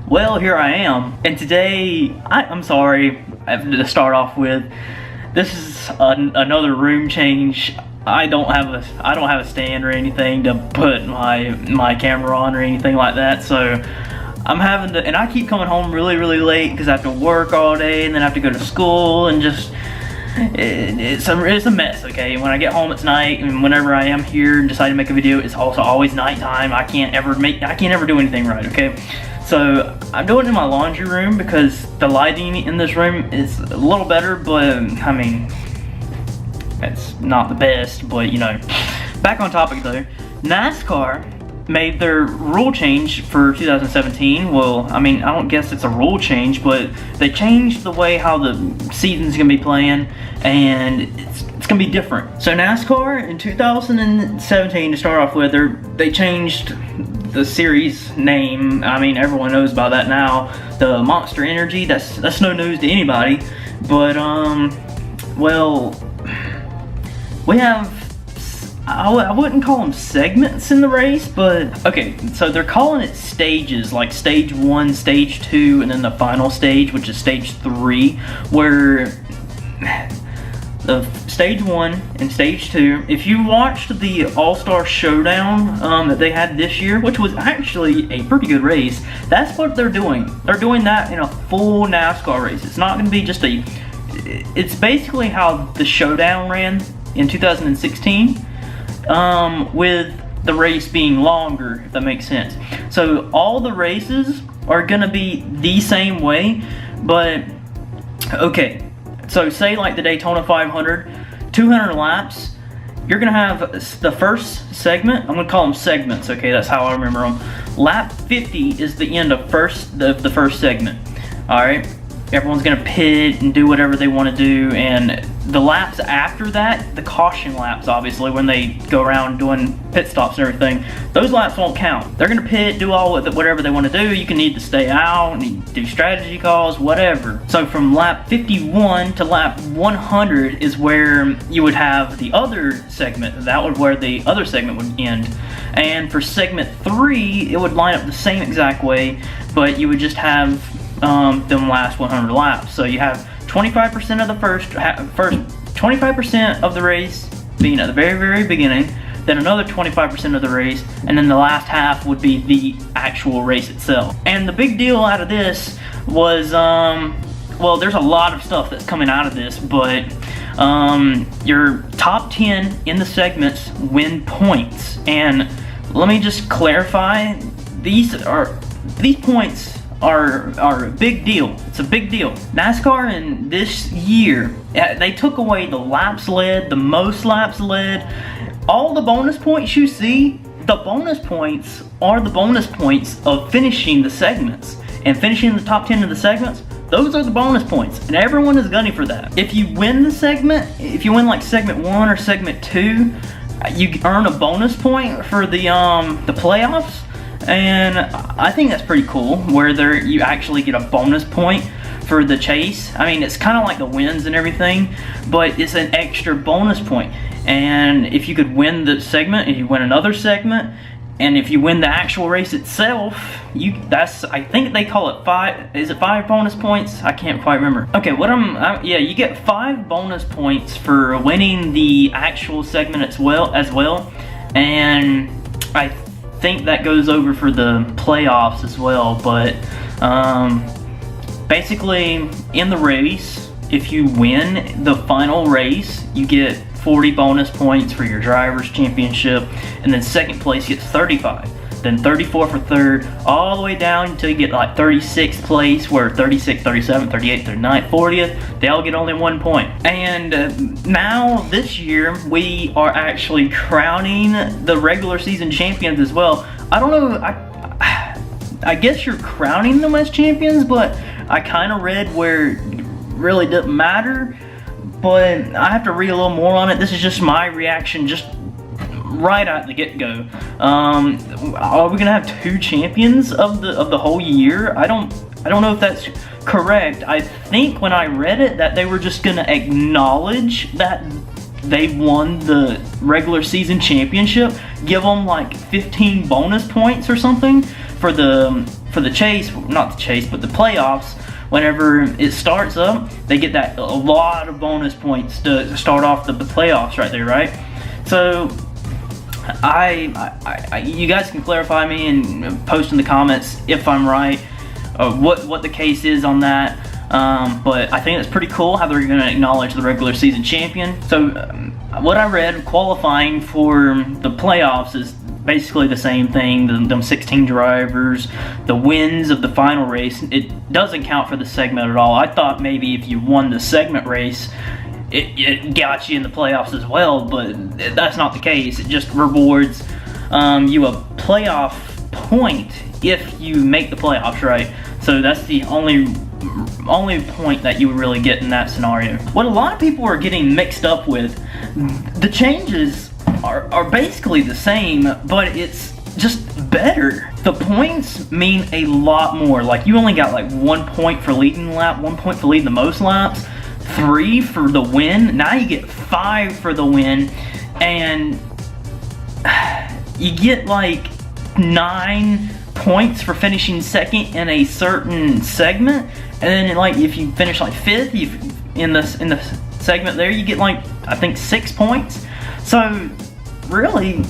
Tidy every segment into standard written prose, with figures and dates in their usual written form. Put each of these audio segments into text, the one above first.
Well, here I am, and today, I'm sorry, I have to start off with, this is another room change. I don't have a stand or anything to put my camera on or anything like that, so I'm having to, and I keep coming home really late because I have to work all day and then I have to go to school and just, it's a mess, okay? When I get home it's night, and whenever I am here and decide to make a video, it's also always nighttime. I can't ever do anything right, okay? So I'm doing it in my laundry room because the lighting in this room is a little better, but I mean, it's not the best, but you know. Back on topic though, NASCAR made their rule change for 2017. Well, I mean, I don't guess it's a rule change, but they changed the way how the season's gonna be playing, and it's gonna be different. So NASCAR in 2017, to start off with, they changed the series name. I mean, everyone knows about that now. The Monster Energy, that's no news to anybody, but well, we have, I wouldn't call them segments in the race, but okay, so they're calling it stages, like stage 1, stage 2, and then the final stage, which is stage 3, where the stage 1 and stage 2, if you watched the All-Star Showdown that they had this year, which was actually a pretty good race, that's what they're doing. They're doing that in a full NASCAR race. It's not going to be just it's basically how the Showdown ran in 2016, with the race being longer, if that makes sense. So all the races are going to be the same way, but okay. So say like the Daytona 500, 200 laps, you're going to have the first segment, I'm going to call them segments, okay, that's how I remember them. Lap 50 is the end of the first segment, alright? Everyone's going to pit and do whatever they want to do, and the laps after that, the caution laps obviously, when they go around doing pit stops and everything, those laps won't count. They're going to pit, do whatever they want to do. You can need to stay out, need to do strategy calls, whatever. So from lap 51 to lap 100 is where you would have the other segment. That would where the other segment would end. And for segment 3, it would line up the same exact way, but you would just have them last 100 laps. So you have 25% of the first 25% of the race being at the very beginning, then another 25% of the race, and then the last half would be the actual race itself. And the big deal out of this was, well, there's a lot of stuff that's coming out of this, but your top 10 in the segments win points. And let me just clarify, these points are a big deal. It's a big deal. NASCAR in this year, they took away the laps led, the most laps led. All the bonus points you see, the bonus points are the bonus points of finishing the segments. And finishing the top 10 of the segments, those are the bonus points. And everyone is gunning for that. If you win the segment, if you win like segment 1 or segment 2, you earn a bonus point for the playoffs. And I think that's pretty cool, where you actually get a bonus point for the chase. I mean, it's kind of like the wins and everything, but it's an extra bonus point. And if you could win the segment, if you win another segment, and if you win the actual race itself, I think they call it 5, is it 5 bonus points? I can't quite remember. Okay, yeah, you get 5 bonus points for winning the actual segment as well, and I think that goes over for the playoffs as well. But basically in the race, if you win the final race, you get 40 bonus points for your driver's championship, and then second place gets 35, then 34 for third, all the way down until you get like 36th place, where 36, 37, 38, 39, 40th, they all get only 1 point. And now this year we are actually crowning the regular season champions as well. I don't know, I guess you're crowning them as champions, but I kind of read where it really doesn't matter, but I have to read a little more on it. This is just my reaction, just right at the get-go. Are we gonna have 2 champions of the whole year? I don't know if that's correct. I think when I read it that they were just gonna acknowledge that they won the regular season championship, give them like 15 bonus points or something for for the chase, not the chase, but the playoffs. Whenever it starts up, they get that a lot of bonus points to start off the playoffs right there, right? So you guys can clarify me and post in the comments if I'm right, what the case is on that. But I think it's pretty cool how they're going to acknowledge the regular season champion. So what I read, qualifying for the playoffs is basically the same thing. Them 16 drivers, the wins of the final race, it doesn't count for the segment at all. I thought maybe if you won the segment race, it got you in the playoffs as well, but that's not the case. It just rewards you a playoff point if you make the playoffs, right? So that's the only point that you would really get in that scenario. What a lot of people are getting mixed up with, the changes are basically the same, but it's just better. The points mean a lot more. Like, you only got like 1 point for leading the lap, 1 point for leading the most laps, 3 for the win. Now you get 5 for the win, and you get like 9 points for finishing second in a certain segment. And then, like, if you finish like 5th, in the segment there, you get like, I think, 6 points. So really,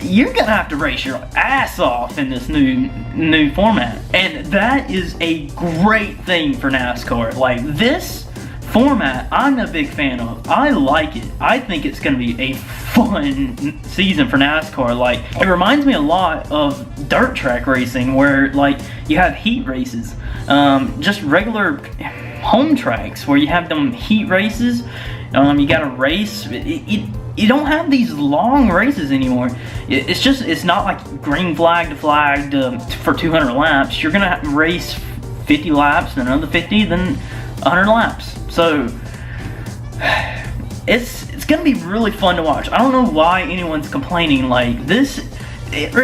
you're gonna have to race your ass off in this new format, and that is a great thing for NASCAR. Like, this format, I'm a big fan of. I like it. I think it's gonna be a fun season for NASCAR. Like, it reminds me a lot of dirt track racing, where like you have heat races, just regular home tracks where you have them heat races. You gotta race. You don't have these long races anymore. It's not like green flag to flag for 200 laps. You're gonna race 50 laps, then another 50, then 100 laps. So it's gonna be really fun to watch. I don't know why anyone's complaining. Like, this, it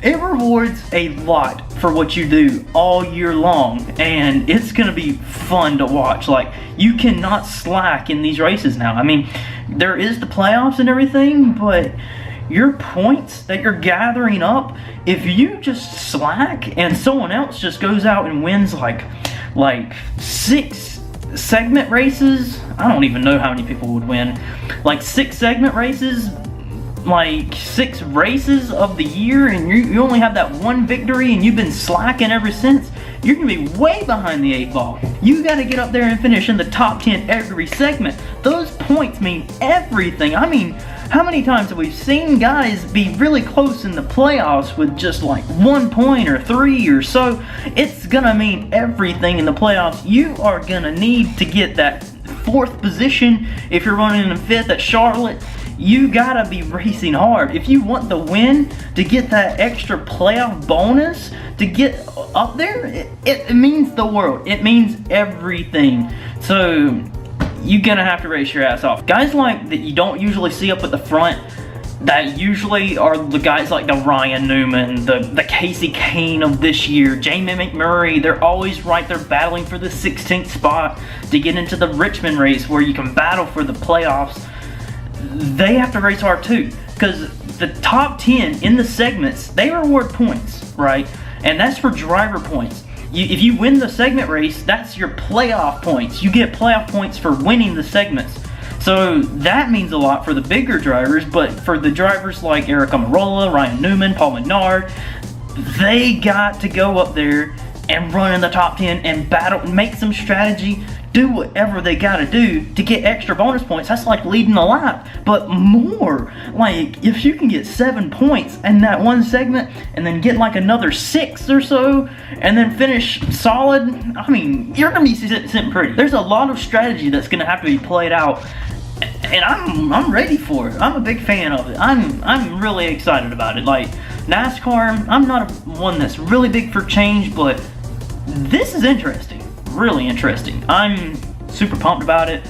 rewards a lot for what you do all year long, and it's gonna be fun to watch. Like, you cannot slack in these races now. I mean, there is the playoffs and everything, but your points that you're gathering up, if you just slack and someone else just goes out and wins like 6 segment races, I don't even know how many people would win, like 6 segment races, like 6 races of the year, and you only have that 1 victory and you've been slacking ever since, you're gonna be way behind the 8 ball. You gotta get up there and finish in the top 10 every segment. Those points mean everything. I mean, how many times have we seen guys be really close in the playoffs with just like 1 point or 3 or so? It's gonna mean everything in the playoffs. You are gonna need to get that 4th position if you're running in 5th at Charlotte. You gotta be racing hard. If you want the win, to get that extra playoff bonus, to get up there, it means the world. It means everything. So you're gonna have to race your ass off. Guys like that you don't usually see up at the front, that usually are the guys like the Ryan Newman, the Casey Kane of this year, Jamie McMurray. They're always right there battling for the 16th spot to get into the Richmond race where you can battle for the playoffs. They have to race hard too, because the top 10 in the segments, they reward points, right? And that's for driver points. If you win the segment race, that's your playoff points. You get playoff points for winning the segments. So that means a lot for the bigger drivers, but for the drivers like Eric Almirola, Ryan Newman, Paul Menard, they got to go up there and run in the top 10 and battle, make some strategy, do whatever they gotta do to get extra bonus points. That's like leading a lap, but more. Like, if you can get 7 points in that one segment and then get like another 6 or so and then finish solid, I mean, you're gonna be sitting pretty. There's a lot of strategy that's gonna have to be played out, and I'm ready for it. I'm a big fan of it. I'm really excited about it. Like, NASCAR, I'm not one that's really big for change, but this is interesting. Really interesting. I'm super pumped about it.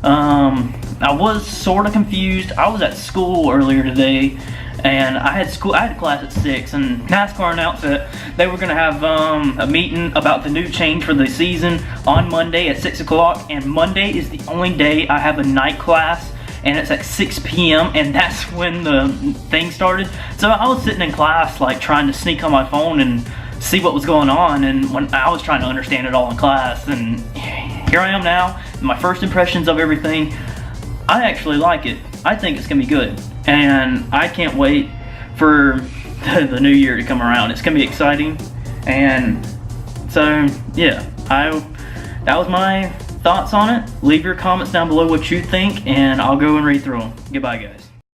I was sort of confused. I was at school earlier today, and I had class at 6, and NASCAR announced that they were gonna have a meeting about the new change for the season on Monday at 6 o'clock, and Monday is the only day I have a night class, and it's at 6 p.m. and that's when the thing started. So I was sitting in class like trying to sneak on my phone and see what was going on, and when I was trying to understand it all in class, and here I am now, my first impressions of everything. I actually like it. I think it's gonna be good, and I can't wait for the new year to come around. It's gonna be exciting, and so yeah, that was my thoughts on it. Leave your comments down below what you think, and I'll go and read through them. Goodbye, guys.